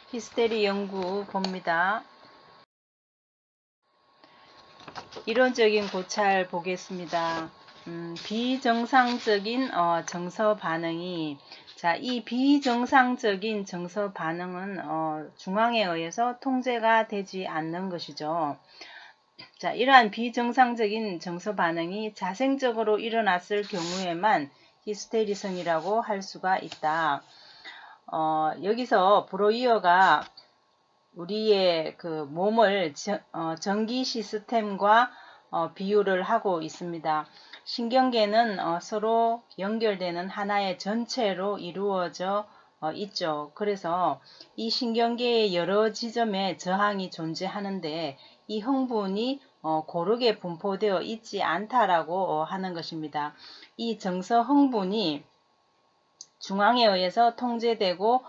히스테리 연구 봅니다. 이론적인 고찰 보겠습니다. 비정상적인 정서 반응이 이 비정상적인 정서 반응은 중앙에 의해서 통제가 되지 않는 것이죠. 이러한 비정상적인 정서 반응이 자생적으로 일어났을 경우에만 히스테리성이라고 할 수가 있다. 여기서 브로이어가 우리의 그 몸을 전기 시스템과 비유를 하고 있습니다. 신경계는 서로 연결되는 하나의 전체로 이루어져 있죠. 그래서 이 신경계의 여러 지점에 저항이 존재하는데 이 흥분이 고르게 분포되어 있지 않다라고 하는 것입니다. 이 정서 흥분이 중앙에 의해서 통제되고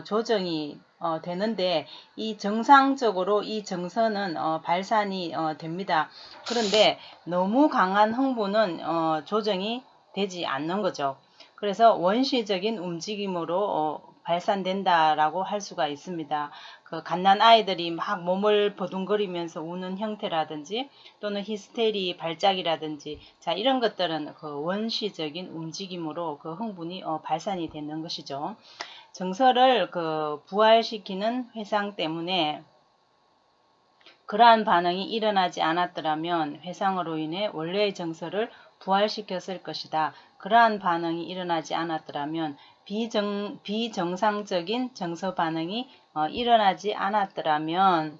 조정이 되는데 이 정상적으로 이 정서는 발산이 됩니다. 그런데 너무 강한 흥분은 조정이 되지 않는 거죠. 그래서 원시적인 움직임으로 발산된다라고 할 수가 있습니다. 그 갓난 아이들이 막 몸을 버둥거리면서 우는 형태라든지 또는 히스테리 발작이라든지 이런 것들은 그 원시적인 움직임으로 그 흥분이 발산이 되는 것이죠. 정서를 부활시키는 회상 때문에 그러한 반응이 일어나지 않았더라면 회상으로 인해 원래의 정서를 부활시켰을 것이다. 그러한 반응이 일어나지 않았더라면 비정상적인 정서 반응이 일어나지 않았더라면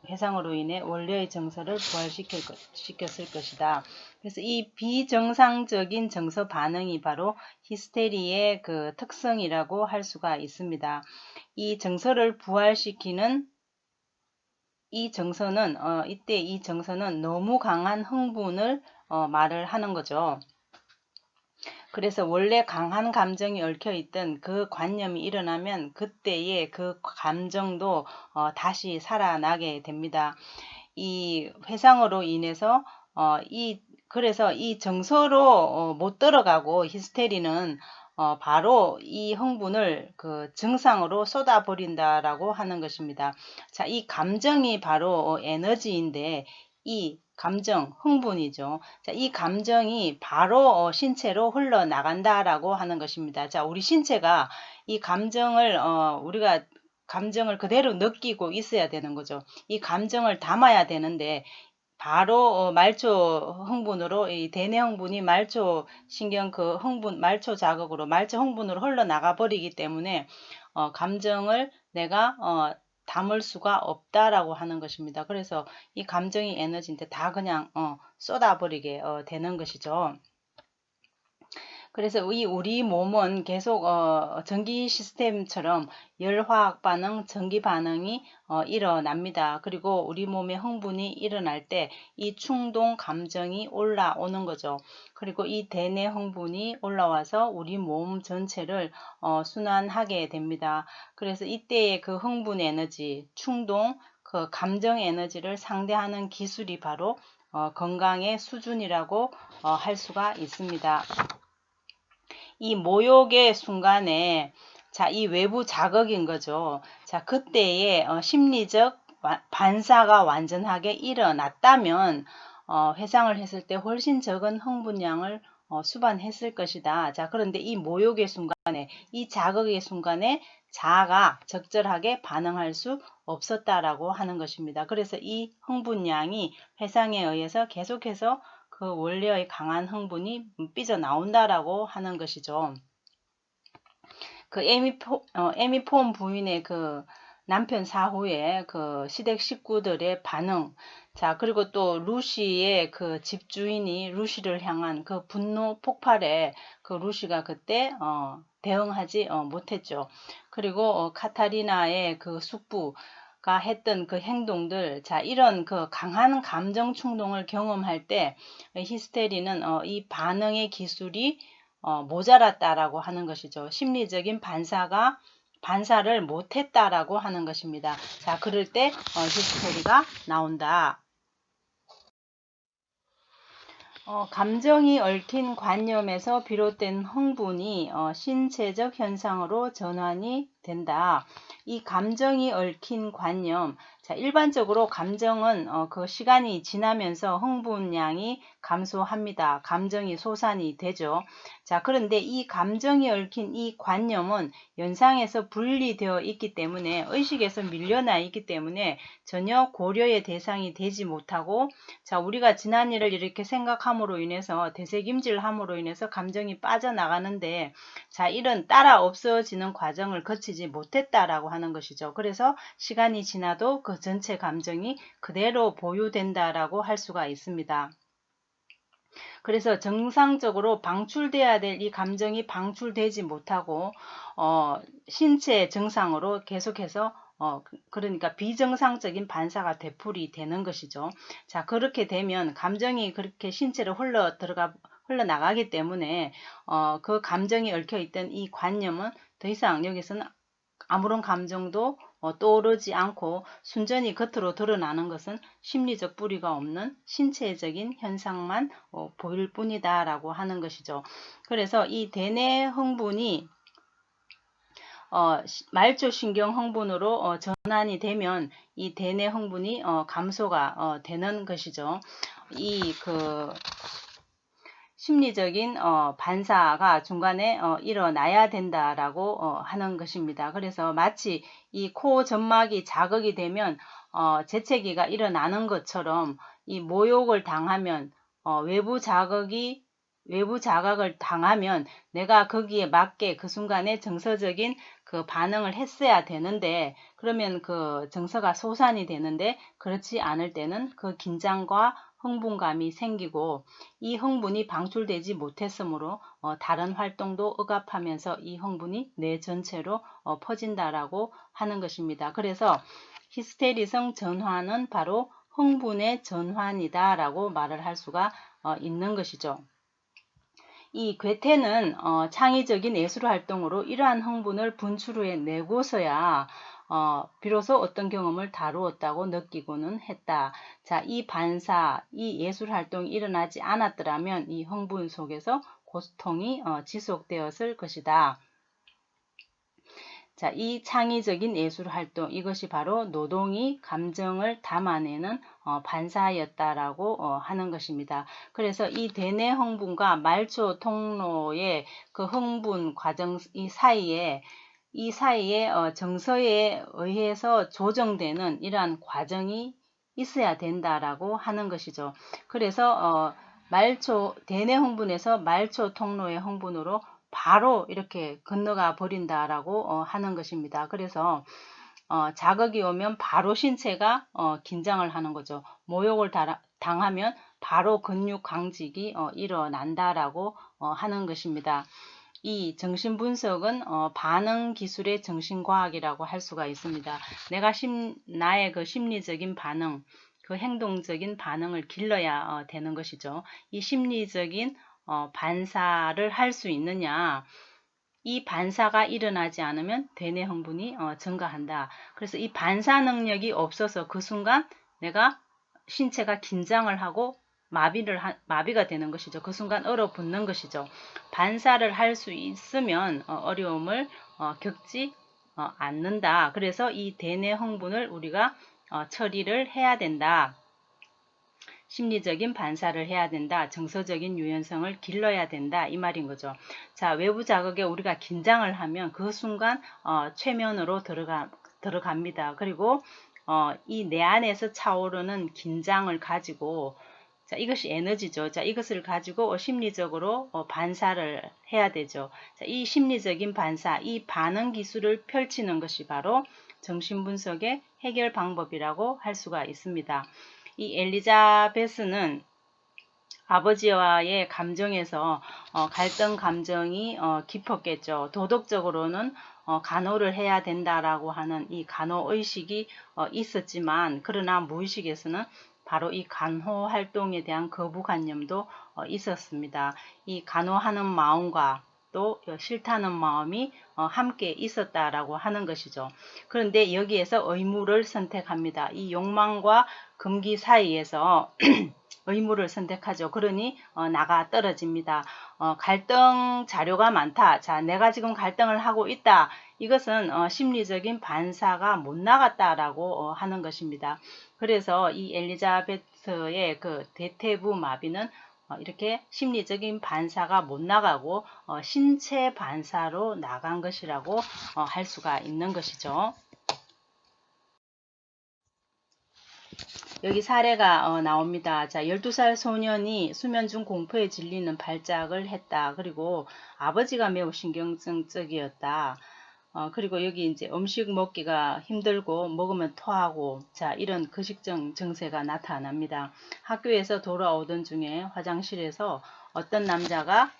회상으로 인해 원래의 정서를 부활시켰을 것이다. 그래서 이 비정상적인 정서 반응이 바로 히스테리의 그 특성이라고 할 수가 있습니다. 이 정서를 부활시키는 이 정서는 이때 이 정서는 너무 강한 흥분을 말을 하는 거죠. 그래서 원래 강한 감정이 얽혀 있던 그 관념이 일어나면 그때의 그 감정도 다시 살아나게 됩니다. 이 회상으로 인해서 그래서 이 정서로 못 들어가고 히스테리는 바로 이 흥분을 그 증상으로 쏟아버린다라고 하는 것입니다. 이 감정이 바로 에너지인데 이 감정, 흥분이죠. 이 감정이 바로 신체로 흘러나간다라고 하는 것입니다. 우리 신체가 이 감정을 우리가 감정을 그대로 느끼고 있어야 되는 거죠. 이 감정을 담아야 되는데 바로 말초 흥분으로 이 대뇌 흥분이 말초 신경 그 흥분 말초 자극으로 말초 흥분으로 흘러나가 버리기 때문에 감정을 내가 담을 수가 없다라고 하는 것입니다. 그래서 이 감정이 에너지인데 다 그냥 쏟아버리게 되는 것이죠. 그래서 우리 몸은 계속 전기 시스템처럼 열화학 반응, 전기 반응이 일어납니다. 그리고 우리 몸의 흥분이 일어날 때 이 충동 감정이 올라오는 거죠. 그리고 이 대뇌 흥분이 올라와서 우리 몸 전체를 순환하게 됩니다. 그래서 이때의 그 흥분 에너지, 충동, 그 감정 에너지를 상대하는 기술이 바로 건강의 수준이라고 할 수가 있습니다. 이 모욕의 순간에 이 외부 자극인 거죠. 그때의 심리적 반사가 완전하게 일어났다면 회상을 했을 때 훨씬 적은 흥분량을 수반했을 것이다. 그런데 이 모욕의 순간에 이 자극의 순간에 자아가 적절하게 반응할 수 없었다라고 하는 것입니다. 그래서 이 흥분량이 회상에 의해서 계속해서 그 원래의 강한 흥분이 삐져나온다라고 하는 것이죠. 그 에미폼 부인의 그 남편 사후에 그 시댁 식구들의 반응, 그리고 또 루시의 그 집주인이 루시를 향한 그 분노 폭발에 그 루시가 그때 대응하지 못했죠. 그리고 카타리나의 그 숙부가 했던 그 행동들, 이런 그 강한 감정 충동을 경험할 때 히스테리는 이 반응의 기술이 모자랐다라고 하는 것이죠. 심리적인 반사를 못했다라고 하는 것입니다. 그럴 때 히스테리가 나온다. 감정이 얽힌 관념에서 비롯된 흥분이 신체적 현상으로 전환이 된다. 이 감정이 얽힌 관념, 자, 일반적으로 감정은 그 시간이 지나면서 흥분량이 감소합니다. 감정이 소산이 되죠. 자, 그런데 이 감정이 얽힌 이 관념은 연상에서 분리되어 있기 때문에, 의식에서 밀려나 있기 때문에 전혀 고려의 대상이 되지 못하고, 자, 우리가 지난 일을 이렇게 생각함으로 인해서, 되새김질함으로 인해서 감정이 빠져나가는데, 자, 이런 따라 없어지는 과정을 거치지 못했다라고 하는 것이죠. 그래서 시간이 지나도 그 전체 감정이 그대로 보유된다라고 할 수가 있습니다. 그래서 정상적으로 방출돼야 될 이 감정이 방출되지 못하고 신체 증상으로 계속해서 그러니까 비정상적인 반사가 되풀이 되는 것이죠. 자, 그렇게 되면 감정이 그렇게 신체로 흘러나가기 때문에 그 감정이 얽혀 있던 이 관념은 더 이상 여기서는 아무런 감정도 떠오르지 않고 순전히 겉으로 드러나는 것은 심리적 뿌리가 없는 신체적인 현상만 보일 뿐이다 라고 하는 것이죠. 그래서 이 대뇌 흥분이 말초신경 흥분으로 전환이 되면 이 대뇌 흥분이 감소가 되는 것이죠. 이 심리적인 반사가 중간에 일어나야 된다라고 하는 것입니다. 그래서 마치 이 코 점막이 자극이 되면 재채기가 일어나는 것처럼 이 모욕을 당하면 외부 자극을 당하면 내가 거기에 맞게 그 순간에 정서적인 그 반응을 했어야 되는데, 그러면 그 정서가 소산이 되는데, 그렇지 않을 때는 그 긴장과 흥분감이 생기고, 이 흥분이 방출되지 못했으므로 다른 활동도 억압하면서 이 흥분이 뇌 전체로 퍼진다라고 하는 것입니다. 그래서 히스테리성 전환은 바로 흥분의 전환이다 라고 말을 할 수가 있는 것이죠. 이 괴테는 창의적인 예술 활동으로 이러한 흥분을 분출해 내고서야 비로소 어떤 경험을 다루었다고 느끼고는 했다. 자, 이 반사, 이 예술 활동이 일어나지 않았더라면 이 흥분 속에서 고통이 지속되었을 것이다. 자, 이 창의적인 예술 활동, 이것이 바로 노동이 감정을 담아내는 반사였다라고 하는 것입니다. 그래서 이 대뇌 흥분과 말초 통로의 그 흥분 과정 이 사이에 정서에 의해서 조정되는 이러한 과정이 있어야 된다라고 하는 것이죠. 그래서 대뇌 흥분에서 말초 통로의 흥분으로 바로 이렇게 건너가 버린다라고 하는 것입니다. 그래서 자극이 오면 바로 신체가 긴장을 하는 거죠. 모욕을 당하면 바로 근육 강직이 일어난다라고 하는 것입니다. 이 정신분석은 반응 기술의 정신과학이라고 할 수가 있습니다. 나의 그 심리적인 반응, 그 행동적인 반응을 길러야 되는 것이죠. 이 심리적인 반사를 할 수 있느냐, 이 반사가 일어나지 않으면 대뇌 흥분이 증가한다. 그래서 이 반사 능력이 없어서 그 순간 내가 신체가 긴장을 하고 마비가 되는 것이죠. 그 순간 얼어붙는 것이죠. 반사를 할 수 있으면 어려움을 겪지 않는다. 그래서 이 대뇌 흥분을 우리가 처리를 해야 된다. 심리적인 반사를 해야 된다. 정서적인 유연성을 길러야 된다. 이 말인 거죠. 자, 외부 자극에 우리가 긴장을 하면 그 순간 최면으로 들어갑니다. 그리고 이 내 안에서 차오르는 긴장을 가지고, 자, 이것이 에너지죠. 자, 이것을 가지고 심리적으로 반사를 해야 되죠. 자, 이 심리적인 반사, 이 반응 기술을 펼치는 것이 바로 정신분석의 해결 방법이라고 할 수가 있습니다. 이 엘리자베스는 아버지와의 감정에서 갈등 감정이 깊었겠죠. 도덕적으로는 간호를 해야 된다라고 하는 이 간호 의식이 있었지만, 그러나 무의식에서는 바로 이 간호 활동에 대한 거부관념도 있었습니다. 이 간호하는 마음과 또 싫다는 마음이 함께 있었다라고 하는 것이죠. 그런데 여기에서 의무를 선택합니다. 이 욕망과 금기 사이에서 의무를 선택하죠. 그러니 나가 떨어집니다. 갈등 자료가 많다. 자, 내가 지금 갈등을 하고 있다. 이것은 심리적인 반사가 못 나갔다라고 하는 것입니다. 그래서 이 엘리자베트의 그 대퇴부 마비는 이렇게 심리적인 반사가 못 나가고 신체 반사로 나간 것이라고 할 수가 있는 것이죠. 여기 사례가 나옵니다. 자, 12살 소년이 수면 중 공포에 질리는 발작을 했다. 그리고 아버지가 매우 신경증적이었다. 그리고 여기 이제 음식 먹기가 힘들고 먹으면 토하고 자 이런 거식증 증세가 나타납니다. 학교에서 돌아오던 중에 화장실에서 어떤 남자가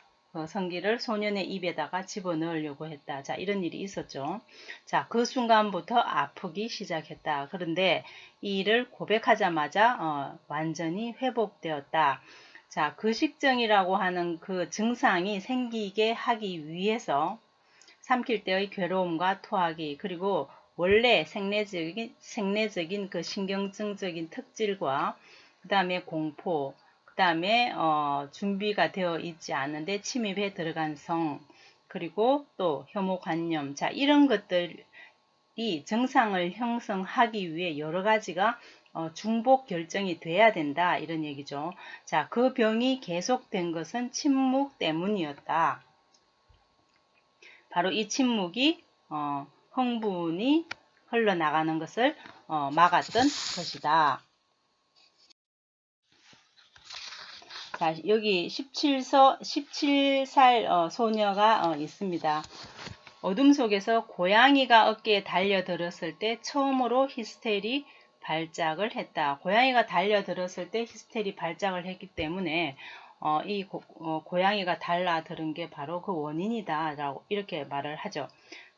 성기를 소년의 입에다가 집어넣으려고 했다. 자 이런 일이 있었죠. 자 그 순간부터 아프기 시작했다. 그런데 이 일을 고백하자마자 완전히 회복되었다. 자 거식증이라고 하는 그 증상이 생기게 하기 위해서 삼킬 때의 괴로움과 토하기 그리고 원래 생내적인 그 신경증적인 특질과 그 다음에 공포 그 다음에 준비가 되어 있지 않은데 침입해 들어간 성 그리고 또 혐오관념 자 이런 것들이 증상을 형성하기 위해 여러 가지가 중복 결정이 돼야 된다 이런 얘기죠. 자, 그 병이 계속된 것은 침묵 때문이었다. 바로 이 침묵이 흥분이 흘러나가는 것을 막았던 것이다. 자, 여기 17살 소녀가 있습니다. 어둠 속에서 고양이가 어깨에 달려들었을 때 처음으로 히스테리 발작을 했다. 고양이가 달려들었을 때 히스테리 발작을 했기 때문에 이 고양이가 달라들은 게 바로 그 원인이다 라고 이렇게 말을 하죠.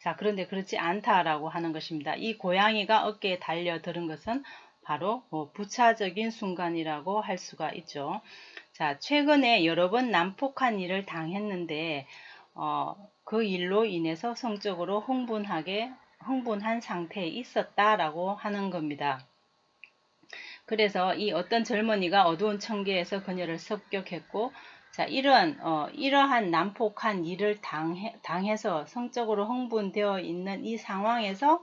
자, 그런데 그렇지 않다라고 하는 것입니다. 이 고양이가 어깨에 달려들은 것은 바로 부차적인 순간이라고 할 수가 있죠. 자, 최근에 여러 번 난폭한 일을 당했는데 그 일로 인해서 성적으로 흥분한 상태에 있었다라고 하는 겁니다. 그래서 이 어떤 젊은이가 어두운 청계에서 그녀를 습격했고 자, 이러한 난폭한 일을 당해서 성적으로 흥분되어 있는 이 상황에서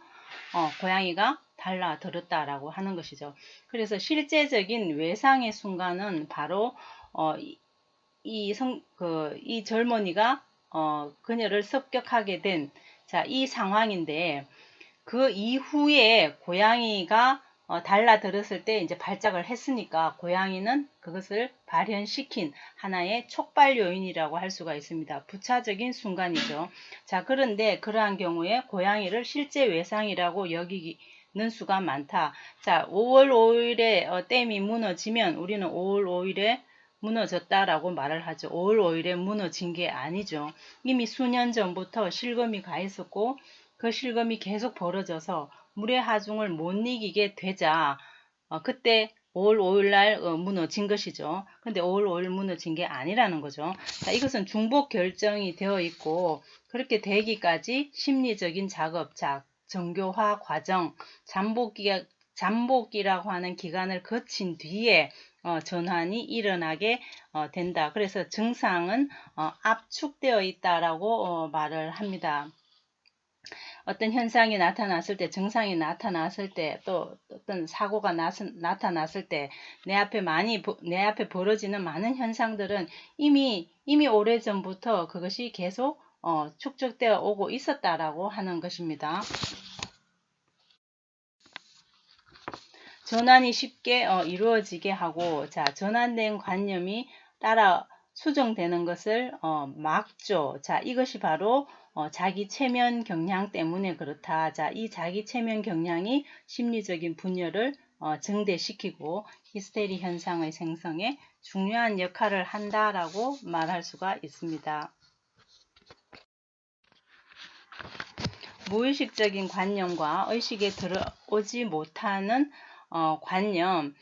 고양이가 달라들었다라고 하는 것이죠. 그래서 실제적인 외상의 순간은 바로 이 젊은이가 그녀를 습격하게 된 이 상황인데 그 이후에 고양이가 달라들었을 때 이제 발작을 했으니까 고양이는 그것을 발현시킨 하나의 촉발 요인이라고 할 수가 있습니다. 부차적인 순간이죠. 자, 그런데 그러한 경우에 고양이를 실제 외상이라고 여기는 수가 많다. 자, 5월 5일에 댐이 무너지면 우리는 5월 5일에 무너졌다라고 말을 하죠. 5월 5일에 무너진 게 아니죠. 이미 수년 전부터 실검이 가 있었고 그 실검이 계속 벌어져서 물의 하중을 못 이기게 되자 그때 5월 5일 날 무너진 것이죠. 근데 5월 5일 무너진 게 아니라는 거죠. 자, 이것은 중복 결정이 되어 있고 그렇게 되기까지 심리적인 작업, 자, 정교화 과정, 잠복기라고 하는 기간을 거친 뒤에 전환이 일어나게 된다. 그래서 증상은 압축되어 있다라고 말을 합니다. 어떤 현상이 나타났을 때, 증상이 나타났을 때, 또 어떤 사고가 나타났을 때, 내 앞에 벌어지는 많은 현상들은 이미 오래전부터 그것이 계속 축적되어 오고 있었다라고 하는 것입니다. 전환이 쉽게 이루어지게 하고, 자, 전환된 관념이 따라 수정되는 것을 막죠. 자, 이것이 바로 자기 체면 경향 때문에 그렇다. 자, 이 자기 체면 경향이 심리적인 분열을 증대시키고 히스테리 현상의 생성에 중요한 역할을 한다라고 말할 수가 있습니다. 무의식적인 관념과 의식에 들어오지 못하는 관념,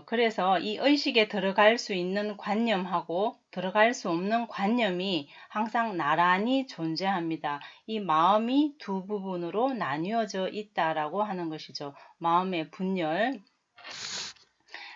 그래서 이 의식에 들어갈 수 있는 관념하고 들어갈 수 없는 관념이 항상 나란히 존재합니다. 이 마음이 두 부분으로 나뉘어져 있다라고 하는 것이죠. 마음의 분열,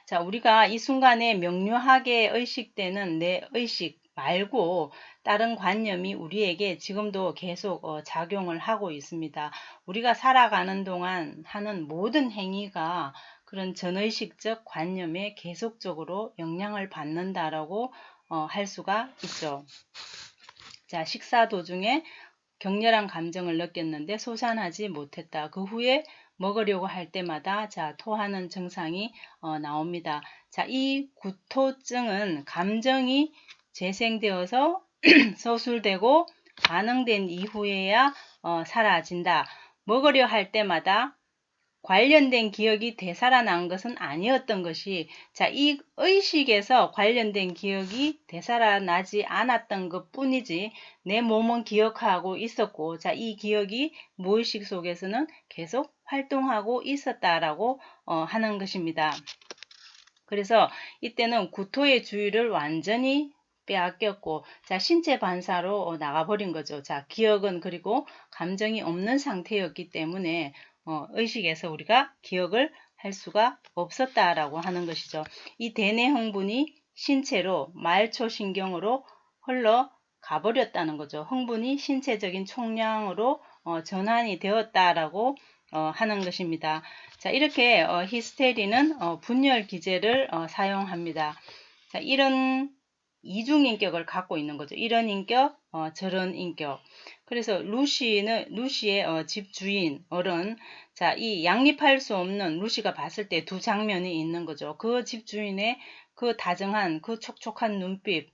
자, 우리가 이 순간에 명료하게 의식되는 내 의식 말고 다른 관념이 우리에게 지금도 계속 작용을 하고 있습니다. 우리가 살아가는 동안 하는 모든 행위가 그런 전의식적 관념에 계속적으로 영향을 받는다라고 할 수가 있죠. 자, 식사 도중에 격렬한 감정을 느꼈는데 소산하지 못했다. 그 후에 먹으려고 할 때마다 자, 토하는 증상이 나옵니다. 자, 이 구토증은 감정이 재생되어서 서술되고 반응된 이후에야 사라진다. 먹으려 할 때마다 관련된 기억이 되살아난 것은 아니었던 것이, 자, 이 의식에서 관련된 기억이 되살아나지 않았던 것 뿐이지 내 몸은 기억하고 있었고, 자, 이 기억이 무의식 속에서는 계속 활동하고 있었다라고 하는 것입니다. 그래서 이때는 구토의 주의를 완전히 빼앗겼고, 자, 신체 반사로 나가버린 거죠. 자, 기억은 그리고 감정이 없는 상태였기 때문에 의식에서 우리가 기억을 할 수가 없었다라고 하는 것이죠. 이 대뇌 흥분이 신체로 말초신경으로 흘러가 버렸다는 거죠. 흥분이 신체적인 총량으로 전환이 되었다라고 하는 것입니다. 자, 이렇게 히스테리는 분열 기제를 사용합니다. 자, 이런 이중인격을 갖고 있는 거죠. 이런 인격, 저런 인격. 그래서 루시의 집주인, 어른. 자, 이 양립할 수 없는 루시가 봤을 때 두 장면이 있는 거죠. 그 집주인의 그 다정한, 그 촉촉한 눈빛,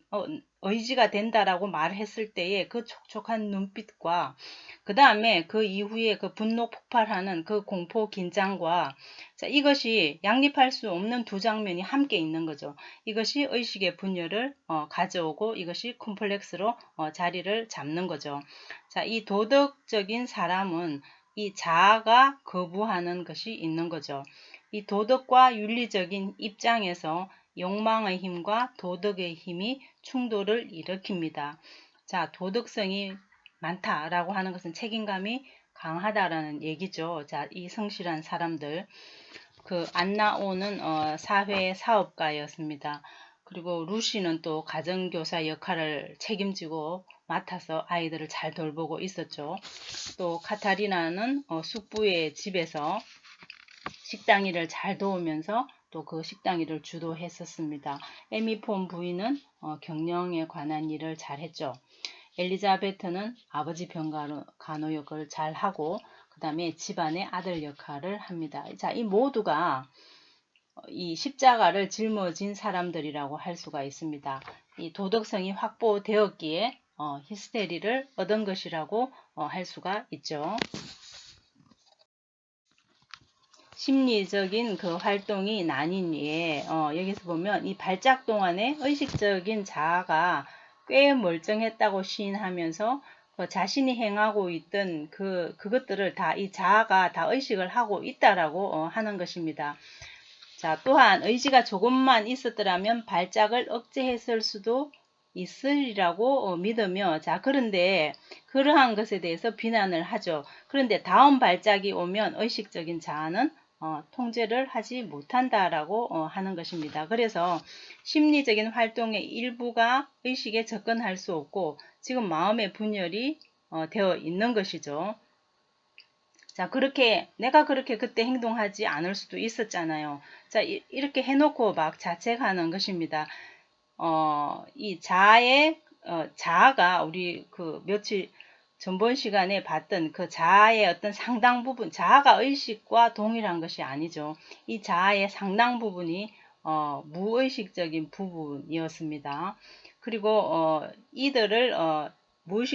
의지가 된다라고 말했을 때의 그 촉촉한 눈빛과 그 다음에 그 이후에 그 분노 폭발하는 그 공포 긴장과, 자, 이것이 양립할 수 없는 두 장면이 함께 있는 거죠. 이것이 의식의 분열을 가져오고 이것이 콤플렉스로 자리를 잡는 거죠. 자, 이 도덕적인 사람은 이 자아가 거부하는 것이 있는 거죠. 이 도덕과 윤리적인 입장에서 욕망의 힘과 도덕의 힘이 충돌을 일으킵니다. 자, 도덕성이 많다라고 하는 것은 책임감이 강하다라는 얘기죠. 자, 이 성실한 사람들. 그 안나오는 사회 사업가였습니다. 그리고 루시는 또 가정교사 역할을 책임지고 맡아서 아이들을 잘 돌보고 있었죠. 또 카타리나는 숙부의 집에서 식당 일을 잘 도우면서 또 그 식당 일을 주도했었습니다. 에미폰 부인은 경영에 관한 일을 잘했죠. 엘리자베트는 아버지 병간호 역을 잘 하고 그 다음에 집안의 아들 역할을 합니다. 자, 이 모두가 이 십자가를 짊어진 사람들이라고 할 수가 있습니다. 이 도덕성이 확보되었기에 히스테리를 얻은 것이라고 할 수가 있죠. 심리적인 그 활동이 나뉜 예에 여기서 보면 이 발작 동안에 의식적인 자아가 꽤 멀쩡했다고 시인하면서 자신이 행하고 있던 그것들을 다 이 자아가 다 의식을 하고 있다라고 하는 것입니다. 자, 또한 의지가 조금만 있었더라면 발작을 억제했을 수도 있으리라고 믿으며, 자, 그런데 그러한 것에 대해서 비난을 하죠. 그런데 다음 발작이 오면 의식적인 자아는 통제를 하지 못한다라고 하는 것입니다. 그래서 심리적인 활동의 일부가 의식에 접근할 수 없고 지금 마음의 분열이 되어 있는 것이죠. 자, 내가 그렇게 그때 행동하지 않을 수도 있었잖아요. 자, 이렇게 해놓고 막 자책하는 것입니다. 이 자아가 우리 그 며칠 전번 시간에 봤던 그 자아의 어떤 상당 부분, 자아가 의식과 동일한 것이 아니죠. 이 자아의 상당 부분이 무의식적인 부분이었습니다. 그리고 이들을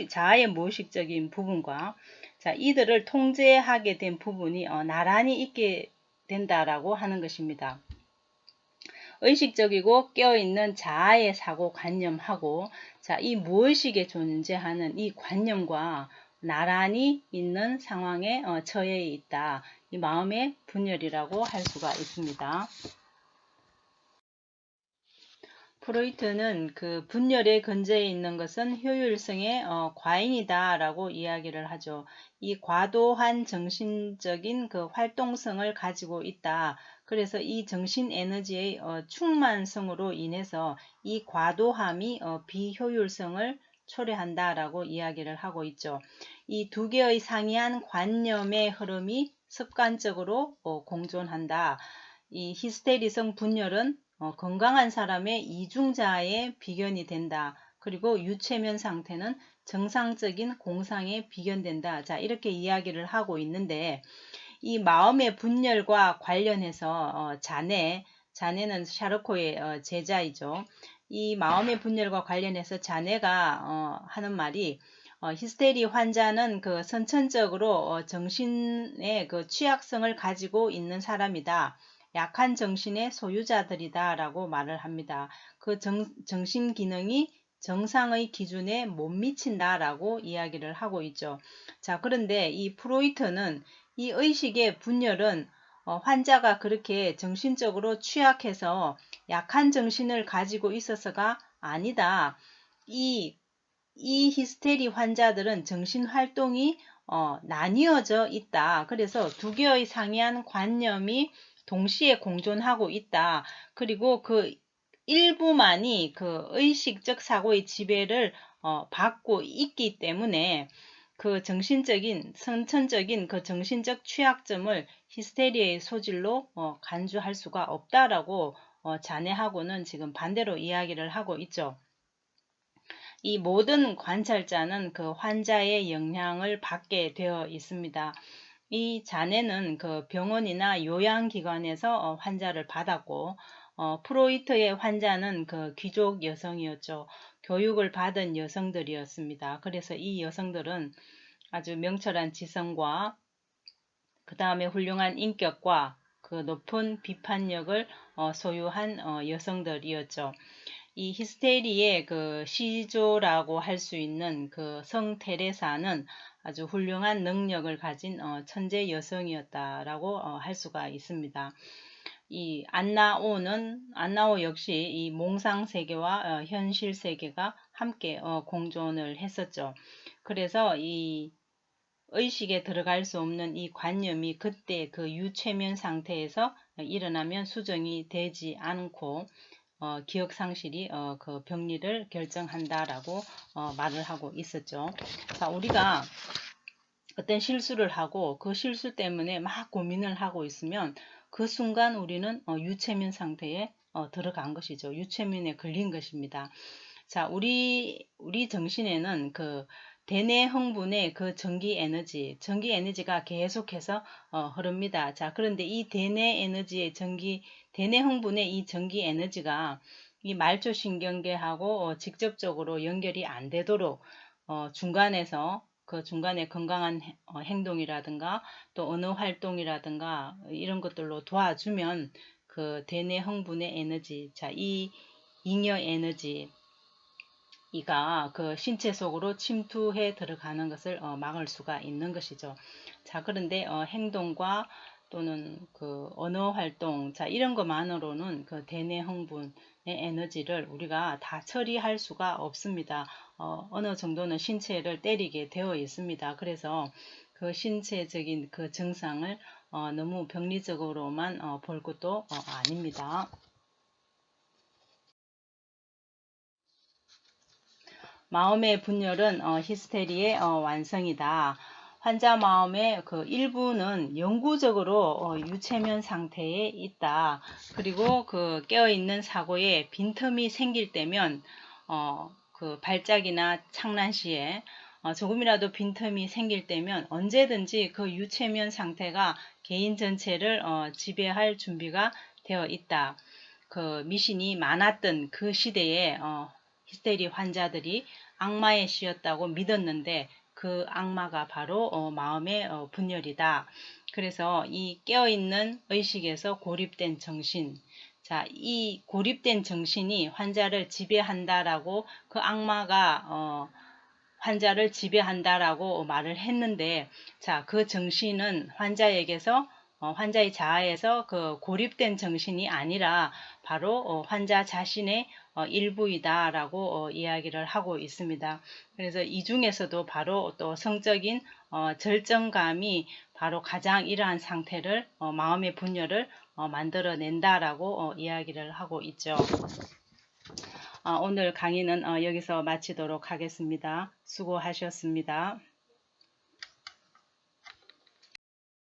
자아의 무의식적인 부분과, 자, 이들을 통제하게 된 부분이 나란히 있게 된다라고 하는 것입니다. 의식적이고 깨어있는 자아의 사고 관념하고, 자, 이 무의식에 존재하는 이 관념과 나란히 있는 상황에 처해 있다. 이 마음의 분열이라고 할 수가 있습니다. 프로이트는 그 분열에 근저해 있는 것은 효율성의 과잉이다라고 이야기를 하죠. 이 과도한 정신적인 그 활동성을 가지고 있다. 그래서 이 정신 에너지의 충만성으로 인해서 이 과도함이 비효율성을 초래한다라고 이야기를 하고 있죠. 이 두 개의 상이한 관념의 흐름이 습관적으로 공존한다. 이 히스테리성 분열은 건강한 사람의 이중자아의 비견이 된다. 그리고 유체면 상태는 정상적인 공상에 비견된다. 자, 이렇게 이야기를 하고 있는데 이 마음의 분열과 관련해서 자네는 샤르코의 제자이죠. 이 마음의 분열과 관련해서 자네가 하는 말이 히스테리 환자는 그 선천적으로 정신의 그 취약성을 가지고 있는 사람이다. 약한 정신의 소유자들이다 라고 말을 합니다. 그 정신 기능이 정상의 기준에 못 미친다 라고 이야기를 하고 있죠. 자, 그런데 이 프로이트는 이 의식의 분열은 환자가 그렇게 정신적으로 취약해서 약한 정신을 가지고 있어서가 아니다. 이 히스테리 환자들은 정신활동이 나뉘어져 있다. 그래서 두 개의 상이한 관념이 동시에 공존하고 있다. 그리고 그 일부만이 그 의식적 사고의 지배를 받고 있기 때문에 그 선천적인 그 정신적 취약점을 히스테리의 소질로 간주할 수가 없다라고 자네하고는 지금 반대로 이야기를 하고 있죠. 이 모든 관찰자는 그 환자의 영향을 받게 되어 있습니다. 이 자네는 그 병원이나 요양기관에서 환자를 받았고 프로이트의 환자는 그 귀족 여성이었죠. 교육을 받은 여성들이었습니다. 그래서 이 여성들은 아주 명철한 지성과 그 다음에 훌륭한 인격과 그 높은 비판력을 소유한 여성들이었죠. 이 히스테리의 그 시조라고 할 수 있는 그 성 테레사는 아주 훌륭한 능력을 가진 천재 여성이었다라고 할 수가 있습니다. 이 안나오 역시 이 몽상 세계와 현실 세계가 함께 공존을 했었죠. 그래서 이 의식에 들어갈 수 없는 이 관념이 그때 그 유체면 상태에서 일어나면 수정이 되지 않고 기억 상실이 그 병리를 결정한다라고 말을 하고 있었죠. 자, 우리가 어떤 실수를 하고 그 실수 때문에 막 고민을 하고 있으면 그 순간 우리는 유체면 상태에 들어간 것이죠. 유체면에 걸린 것입니다. 자, 우리 정신에는 그 대뇌 흥분의 그 전기 에너지가 계속해서 흐릅니다. 자, 그런데 이 대뇌 흥분의 이 전기 에너지가 이 말초신경계하고 직접적으로 연결이 안 되도록 중간에서 그 중간에 건강한 행동이라든가 또 언어 활동이라든가 이런 것들로 도와주면 그 대뇌 흥분의 에너지, 자, 이 잉여 에너지 이가 그 신체 속으로 침투해 들어가는 것을 막을 수가 있는 것이죠. 자, 그런데 행동과 또는 그 언어 활동, 자, 이런 것만으로는 그 대뇌 흥분의 에너지를 우리가 다 처리할 수가 없습니다. 어느 정도는 신체를 때리게 되어 있습니다. 그래서 그 신체적인 그 증상을 너무 병리적으로만 볼 것도 아닙니다. 마음의 분열은 히스테리의 완성이다. 환자 마음의 그 일부는 영구적으로 유체면 상태에 있다. 그리고 그 깨어있는 사고에 빈틈이 생길 때면 그 발작이나 창란 시에 조금이라도 빈틈이 생길 때면 언제든지 그 유체면 상태가 개인 전체를 지배할 준비가 되어 있다. 그 미신이 많았던 그 시대에 히스테리 환자들이 악마의 시였다고 믿었는데 그 악마가 바로 마음의 분열이다. 그래서 이 깨어있는 의식에서 고립된 정신, 자, 이 고립된 정신이 환자를 지배한다라고 그 악마가 환자를 지배한다라고 말을 했는데, 자, 그 정신은 환자에게서 환자의 자아에서 그 고립된 정신이 아니라 바로 환자 자신의 일부이다라고 이야기를 하고 있습니다. 그래서 이 중에서도 바로 또 성적인 절정감이 바로 가장 이러한 상태를 마음의 분열을 만들어낸다라고 이야기를 하고 있죠. 오늘 강의는 여기서 마치도록 하겠습니다. 수고하셨습니다.